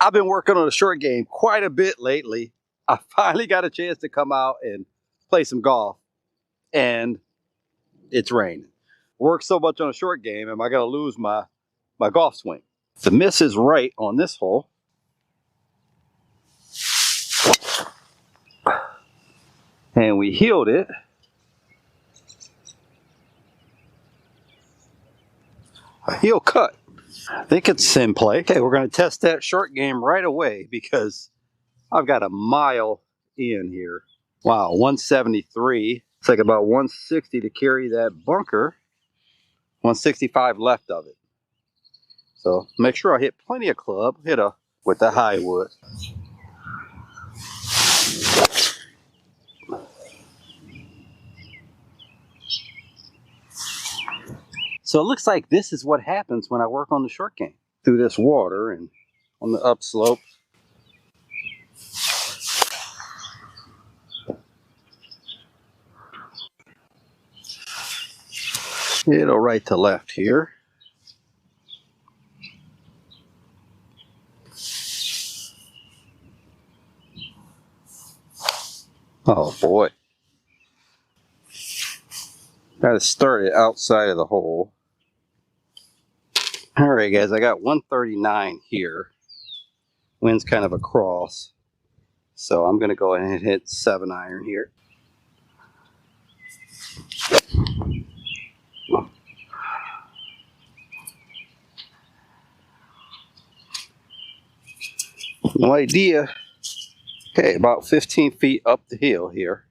I've been working on a short game quite a bit lately. I finally got a chance to come out and play some golf, and it's raining. Worked so much on a short game, am I going to lose my golf swing? The miss is right on this hole. And we heeled it. A heel cut. I think it's in play. Okay, we're going to test that short game right away because I've got a mile in here. Wow, 173. It's like about 160 to carry that bunker. 165 left of it. So make sure I hit plenty of club. Hit a with the high wood. So it looks like this is what happens when I work on the short game. Through this water and on the upslope. It'll right to left here. Oh boy. Gotta start it outside of the hole. Alright guys, I got 139 here. Wind's kind of across. So I'm gonna go ahead and hit 7-iron here. No idea. Okay, about 15 feet up the hill here.